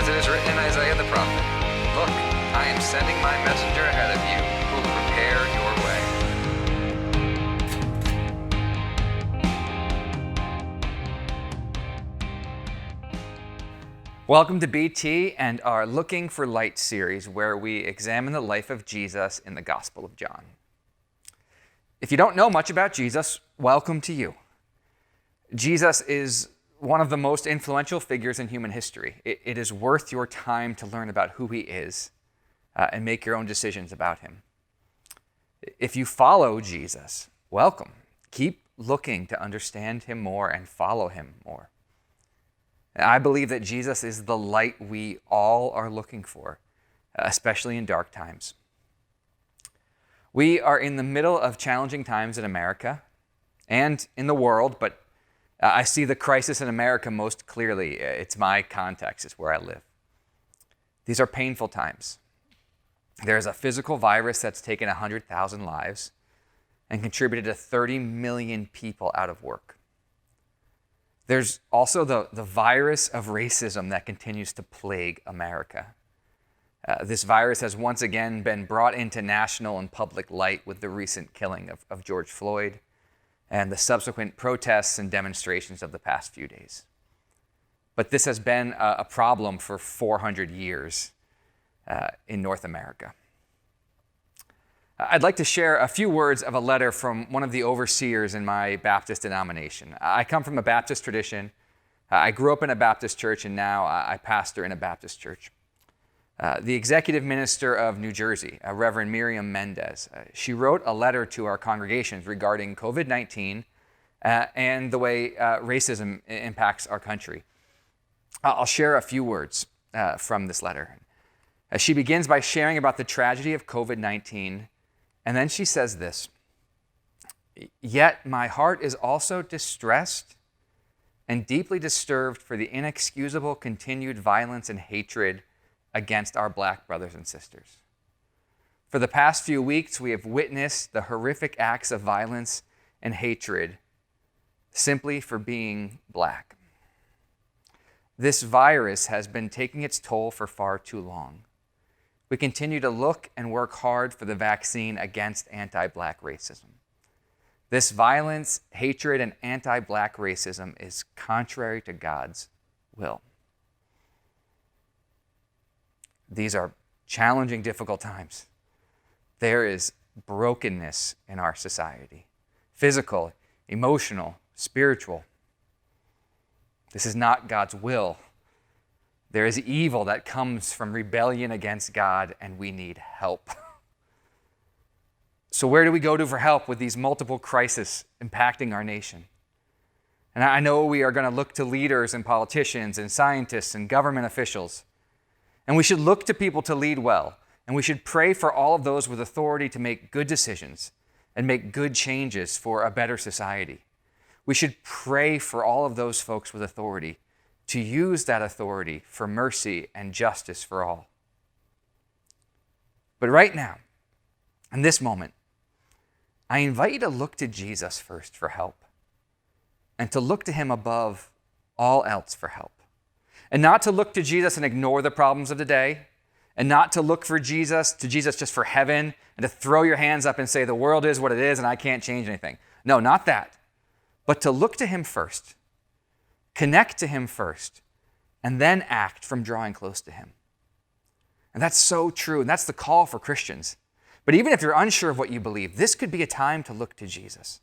As it is written in Isaiah the prophet, "Look, I am sending my messenger ahead of you who will prepare your way." Welcome to BT and our Looking for Light series, where we examine the life of Jesus in the Gospel of John. If you don't know much about Jesus, welcome to you. Jesus is one of the most influential figures in human history. It is worth your time to learn about who he is and make your own decisions about him. If you follow Jesus, welcome. Keep looking to understand him more and follow him more. I believe that Jesus is the light we all are looking for, especially in dark times. We are in the middle of challenging times in America and in the world, but I see the crisis in America most clearly. It's my context, it's where I live. These are painful times. There's a physical virus that's taken 100,000 lives and contributed to 30 million people out of work. There's also the virus of racism that continues to plague America. This virus has once again been brought into national and public light with the recent killing of George Floyd and the subsequent protests and demonstrations of the past few days. But this has been a problem for 400 years in North America. I'd like to share a few words of a letter from one of the overseers in my Baptist denomination. I come from a Baptist tradition. I grew up in a Baptist church, and now I pastor in a Baptist church. The executive minister of New Jersey, Reverend Miriam Mendez, she wrote a letter to our congregations regarding COVID-19 and the way racism impacts our country. I'll share a few words from this letter. She begins by sharing about the tragedy of COVID-19, and then she says this: "Yet my heart is also distressed and deeply disturbed for the inexcusable continued violence and hatred against our Black brothers and sisters. For the past few weeks, we have witnessed the horrific acts of violence and hatred simply for being Black. This virus has been taking its toll for far too long. We continue to look and work hard for the vaccine against anti-Black racism. This violence, hatred, and anti-Black racism is contrary to God's will." These are challenging, difficult times. There is brokenness in our society, physical, emotional, spiritual. This is not God's will. There is evil that comes from rebellion against God, and we need help. So where do we go to for help with these multiple crises impacting our nation? And I know we are going to look to leaders and politicians and scientists and government officials. And we should look to people to lead well. And we should pray for all of those with authority to make good decisions and make good changes for a better society. We should pray for all of those folks with authority to use that authority for mercy and justice for all. But right now, in this moment, I invite you to look to Jesus first for help, and to look to him above all else for help. And not to look to Jesus and ignore the problems of the day, and not to look to Jesus just for heaven, and to throw your hands up and say, the world is what it is and I can't change anything. No, not that. But to look to him first, connect to him first, and then act from drawing close to him. And that's so true, and that's the call for Christians. But even if you're unsure of what you believe, this could be a time to look to Jesus.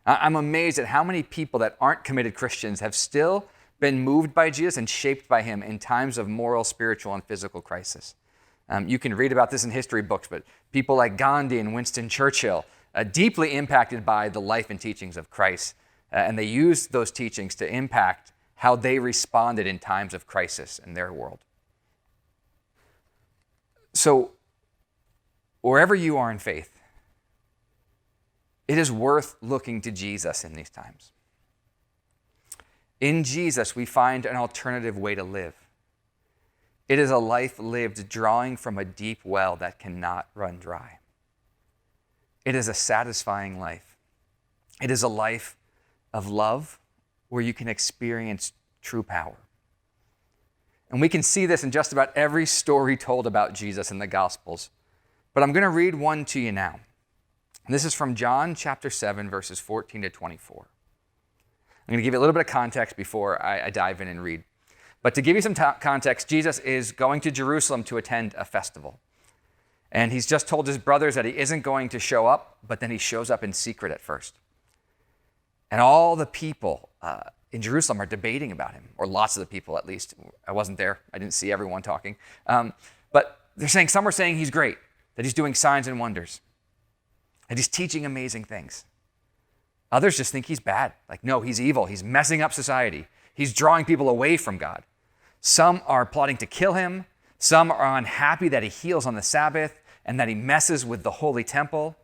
I'm amazed at how many people that aren't committed Christians have still been moved by Jesus and shaped by him in times of moral, spiritual, and physical crisis. You can read about this in history books, but people like Gandhi and Winston Churchill, deeply impacted by the life and teachings of Christ, and they used those teachings to impact how they responded in times of crisis in their world. So, wherever you are in faith, it is worth looking to Jesus in these times. In Jesus, we find an alternative way to live. It is a life lived drawing from a deep well that cannot run dry. It is a satisfying life. It is a life of love where you can experience true power. And we can see this in just about every story told about Jesus in the Gospels. But I'm going to read one to you now. And this is from John chapter 7, verses 14 to 24. I'm going to give you a little bit of context before I dive in and read. But to give you some context, Jesus is going to Jerusalem to attend a festival. And he's just told his brothers that he isn't going to show up, but then he shows up in secret at first. And all the people in Jerusalem are debating about him, or lots of the people at least. I wasn't there. I didn't see everyone talking. But they're saying, some are saying he's great, that he's doing signs and wonders, that he's teaching amazing things. Others just think he's bad. Like, no, he's evil. He's messing up society. He's drawing people away from God. Some are plotting to kill him. Some are unhappy that he heals on the Sabbath and that he messes with the holy temple.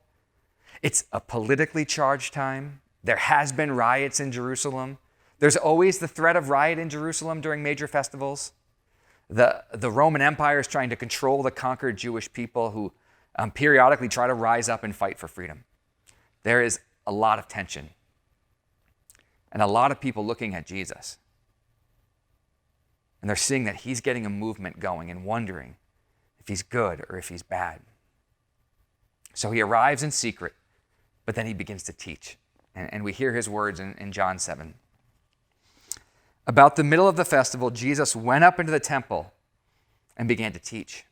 It's a politically charged time. There has been riots in Jerusalem. There's always the threat of riot in Jerusalem during major festivals. The Roman Empire is trying to control the conquered Jewish people who periodically try to rise up and fight for freedom. There is a lot of tension and a lot of people looking at Jesus. And they're seeing that he's getting a movement going and wondering if he's good or if he's bad. So he arrives in secret, but then he begins to teach. And we hear his words in John 7. About the middle of the festival, Jesus went up into the temple and began to teach.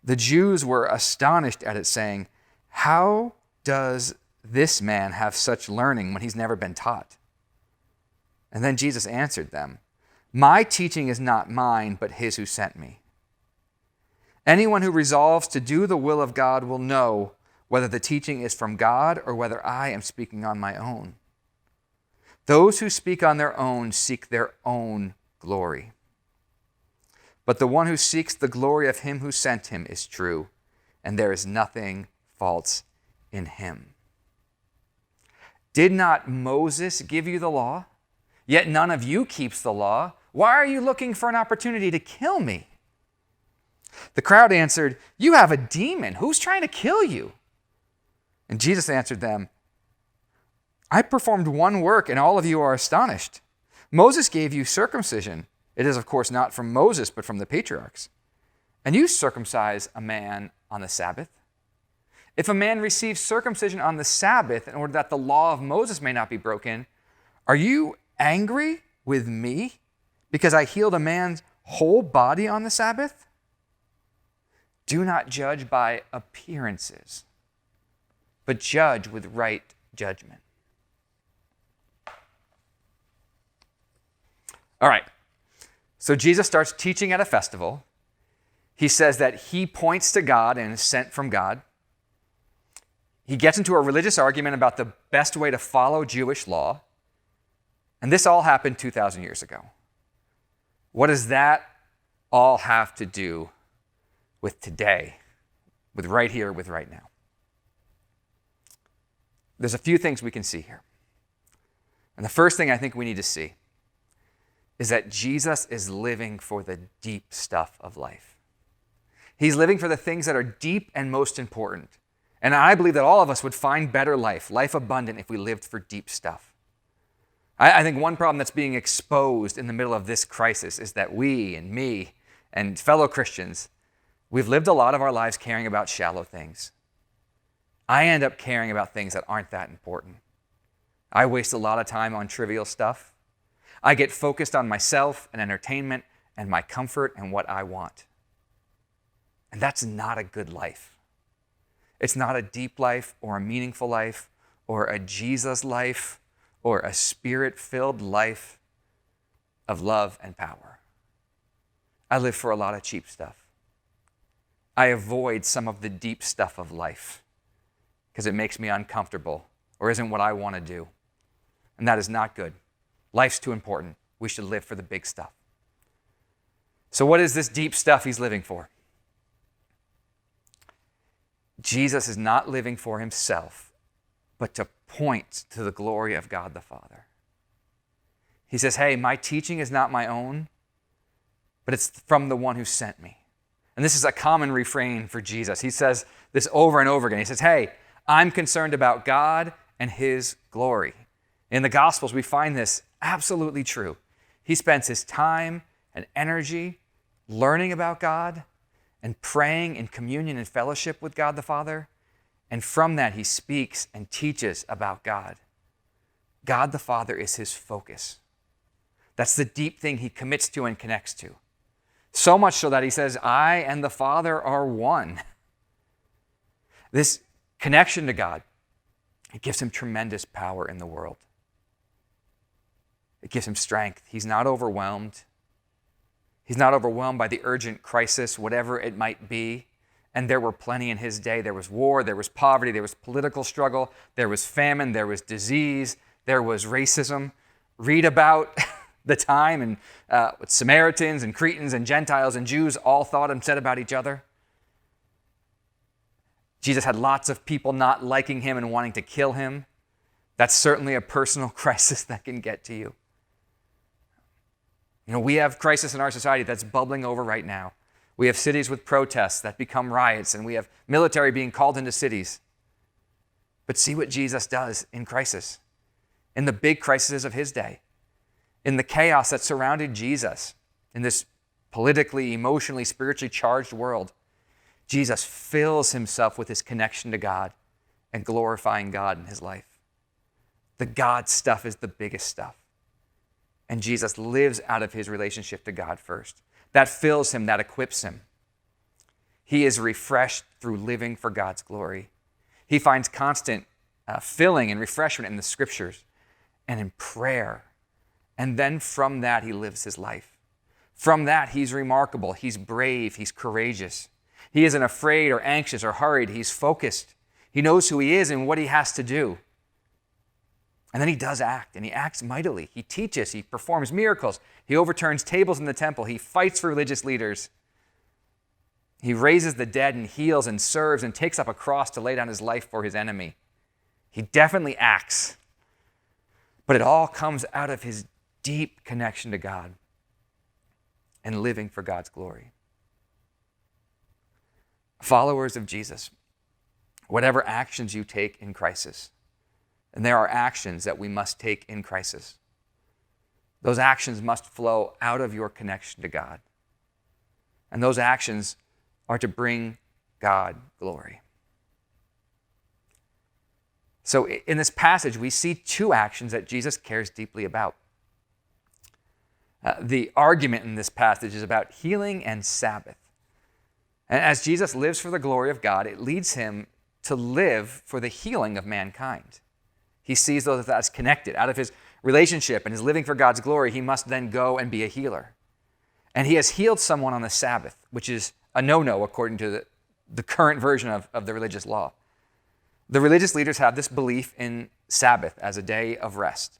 The Jews were astonished at it, saying, "How does this man have such learning when he's never been taught?" And then Jesus answered them, "My teaching is not mine, but his who sent me. Anyone who resolves to do the will of God will know whether the teaching is from God or whether I am speaking on my own. Those who speak on their own seek their own glory. But the one who seeks the glory of him who sent him is true, and there is nothing false in him. Did not Moses give you the law? Yet none of you keeps the law. Why are you looking for an opportunity to kill me?" The crowd answered, "You have a demon. Who's trying to kill you?" And Jesus answered them, "I performed one work, and all of you are astonished. Moses gave you circumcision. It is, of course, not from Moses, but from the patriarchs. And you circumcise a man on the Sabbath. If a man receives circumcision on the Sabbath in order that the law of Moses may not be broken, are you angry with me because I healed a man's whole body on the Sabbath? Do not judge by appearances, but judge with right judgment." All right, so Jesus starts teaching at a festival. He says that he points to God and is sent from God. He gets into a religious argument about the best way to follow Jewish law. And this all happened 2,000 years ago. What does that all have to do with today, with right here, with right now? There's a few things we can see here. And the first thing I think we need to see is that Jesus is living for the deep stuff of life. He's living for the things that are deep and most important. And I believe that all of us would find better life abundant, if we lived for deep stuff. I think one problem that's being exposed in the middle of this crisis is that we and me and fellow Christians, we've lived a lot of our lives caring about shallow things. I end up caring about things that aren't that important. I waste a lot of time on trivial stuff. I get focused on myself and entertainment and my comfort and what I want. And that's not a good life. It's not a deep life or a meaningful life or a Jesus life or a spirit-filled life of love and power. I live for a lot of cheap stuff. I avoid some of the deep stuff of life because it makes me uncomfortable or isn't what I want to do. And that is not good. Life's too important. We should live for the big stuff. So what is this deep stuff he's living for? Jesus is not living for himself, but to point to the glory of God the Father. He says, hey, my teaching is not my own, but it's from the one who sent me. And this is a common refrain for Jesus. He says this over and over again. He says, hey, I'm concerned about God and his glory. In the Gospels, we find this absolutely true. He spends his time and energy learning about God and praying in communion and fellowship with God the Father. And from that, he speaks and teaches about God. God the Father is his focus. That's the deep thing he commits to and connects to. So much so that he says, I and the Father are one. This connection to God, it gives him tremendous power in the world. It gives him strength. He's not overwhelmed. He's not overwhelmed by the urgent crisis, whatever it might be. And there were plenty in his day. There was war, there was poverty, there was political struggle, there was famine, there was disease, there was racism. Read about the time and what Samaritans and Cretans and Gentiles and Jews all thought and said about each other. Jesus had lots of people not liking him and wanting to kill him. That's certainly a personal crisis that can get to you. You know, we have crisis in our society that's bubbling over right now. We have cities with protests that become riots, and we have military being called into cities. But see what Jesus does in crisis, in the big crises of his day, in the chaos that surrounded Jesus, in this politically, emotionally, spiritually charged world. Jesus fills himself with his connection to God and glorifying God in his life. The God stuff is the biggest stuff. And Jesus lives out of his relationship to God first. That fills him, that equips him. He is refreshed through living for God's glory. He finds constant filling and refreshment in the scriptures and in prayer. And then from that, he lives his life. From that, he's remarkable. He's brave. He's courageous. He isn't afraid or anxious or hurried. He's focused. He knows who he is and what he has to do. And then he does act, and he acts mightily. He teaches, he performs miracles. He overturns tables in the temple. He fights for religious leaders. He raises the dead and heals and serves and takes up a cross to lay down his life for his enemy. He definitely acts. But it all comes out of his deep connection to God and living for God's glory. Followers of Jesus, whatever actions you take in crisis, and there are actions that we must take in crisis, those actions must flow out of your connection to God. And those actions are to bring God glory. So in this passage, we see two actions that Jesus cares deeply about. The argument in this passage is about healing and Sabbath. And as Jesus lives for the glory of God, it leads him to live for the healing of mankind. He sees those that's connected. Out of his relationship and his living for God's glory, he must then go and be a healer. And he has healed someone on the Sabbath, which is a no-no according to the current version of the religious law. The religious leaders have this belief in Sabbath as a day of rest.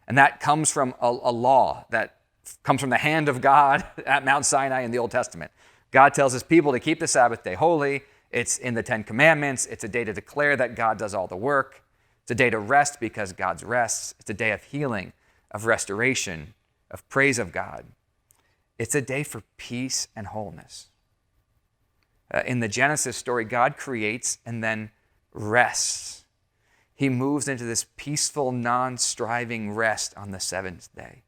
And that comes from a law that comes from the hand of God at Mount Sinai in the Old Testament. God tells his people to keep the Sabbath day holy. It's in the Ten Commandments. It's a day to declare that God does all the work. It's a day to rest because God rests. It's a day of healing, of restoration, of praise of God. It's a day for peace and wholeness. In the Genesis story, God creates and then rests. He moves into this peaceful, non-striving rest on the seventh day.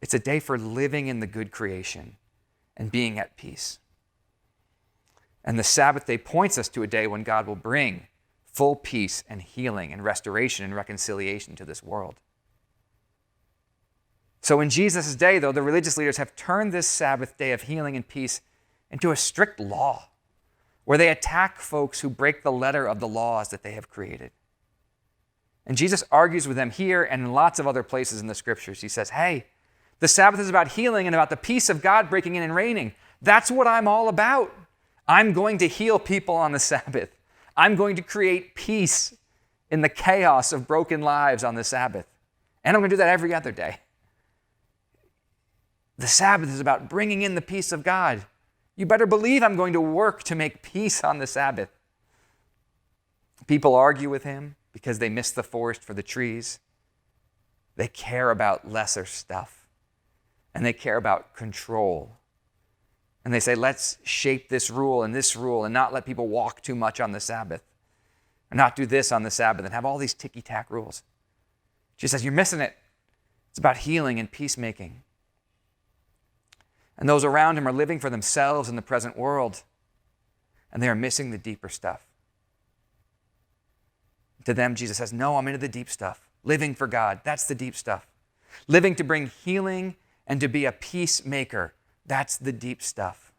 It's a day for living in the good creation and being at peace. And the Sabbath day points us to a day when God will bring full peace and healing and restoration and reconciliation to this world. So in Jesus' day, though, the religious leaders have turned this Sabbath day of healing and peace into a strict law where they attack folks who break the letter of the laws that they have created. And Jesus argues with them here and in lots of other places in the scriptures. He says, hey, the Sabbath is about healing and about the peace of God breaking in and reigning. That's what I'm all about. I'm going to heal people on the Sabbath. I'm going to create peace in the chaos of broken lives on the Sabbath. And I'm going to do that every other day. The Sabbath is about bringing in the peace of God. You better believe I'm going to work to make peace on the Sabbath. People argue with him because they miss the forest for the trees. They care about lesser stuff. And they care about control. And they say, let's shape this rule and not let people walk too much on the Sabbath. Or not do this on the Sabbath and have all these ticky-tack rules. Jesus says, you're missing it. It's about healing and peacemaking. And those around him are living for themselves in the present world, and they are missing the deeper stuff. To them, Jesus says, no, I'm into the deep stuff. Living for God, that's the deep stuff. Living to bring healing and to be a peacemaker, that's the deep stuff.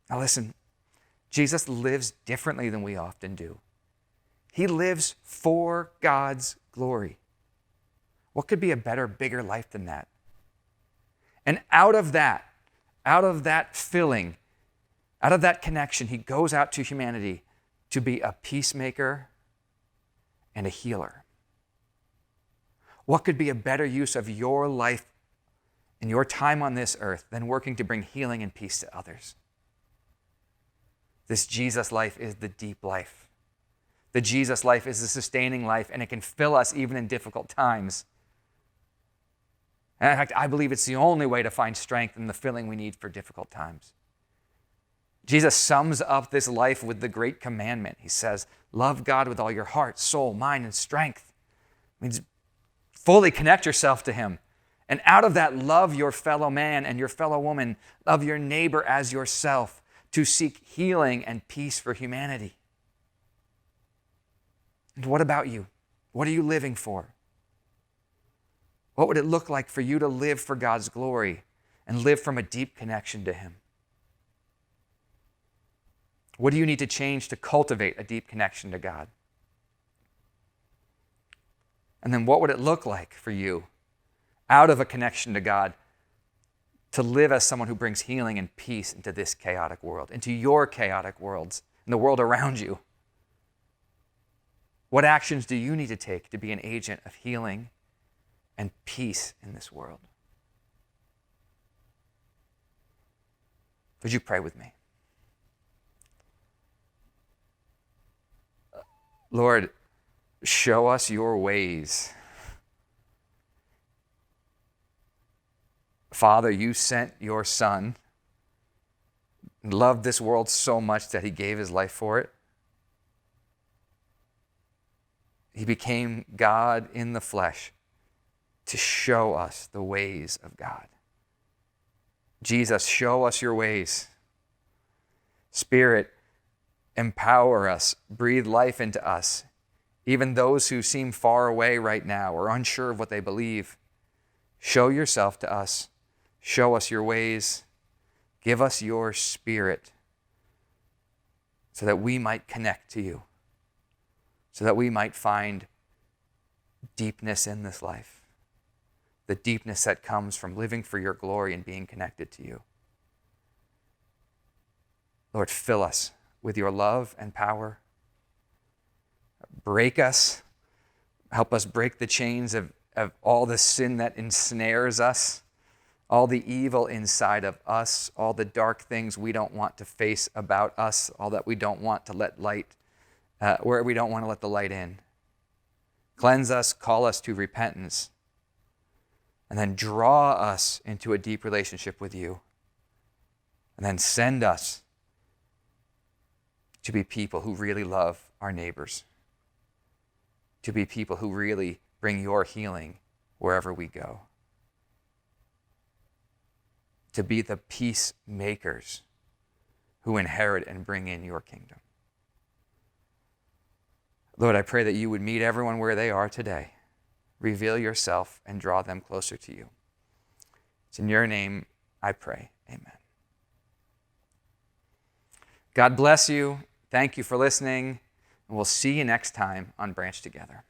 Now listen, Jesus lives differently than we often do. He lives for God's glory. What could be a better, bigger life than that? And out of that filling, out of that connection, he goes out to humanity to be a peacemaker and a healer. What could be a better use of your life and your time on this earth than working to bring healing and peace to others? This Jesus life is the deep life. The Jesus life is the sustaining life, and it can fill us even in difficult times. And in fact, I believe it's the only way to find strength and the filling we need for difficult times. Jesus sums up this life with the great commandment. He says, love God with all your heart, soul, mind, and strength. It means fully connect yourself to him. And out of that, love your fellow man and your fellow woman. Love your neighbor as yourself, to seek healing and peace for humanity. And what about you? What are you living for? What would it look like for you to live for God's glory and live from a deep connection to him? What do you need to change to cultivate a deep connection to God? And then what would it look like for you, out of a connection to God, to live as someone who brings healing and peace into this chaotic world, into your chaotic worlds, and the world around you? What actions do you need to take to be an agent of healing and peace in this world? Would you pray with me? Lord, show us your ways. Father, you sent your Son, loved this world so much that he gave his life for it. He became God in the flesh to show us the ways of God. Jesus, show us your ways. Spirit, empower us, breathe life into us. Even those who seem far away right now or unsure of what they believe, show yourself to us. Show us your ways. Give us your Spirit so that we might connect to you, so that we might find deepness in this life, the deepness that comes from living for your glory and being connected to you. Lord, fill us with your love and power. Break us. Help us break the chains of all the sin that ensnares us, all the evil inside of us, all the dark things we don't want to face about us, all that we don't want to let light, where we don't want to let the light in. Cleanse us, call us to repentance, and then draw us into a deep relationship with you. And then send us to be people who really love our neighbors, to be people who really bring your healing wherever we go, to be the peacemakers who inherit and bring in your kingdom. Lord, I pray that you would meet everyone where they are today. Reveal yourself and draw them closer to you. It's in your name I pray. Amen. God bless you. Thank you for listening. And we'll see you next time on Branch Together.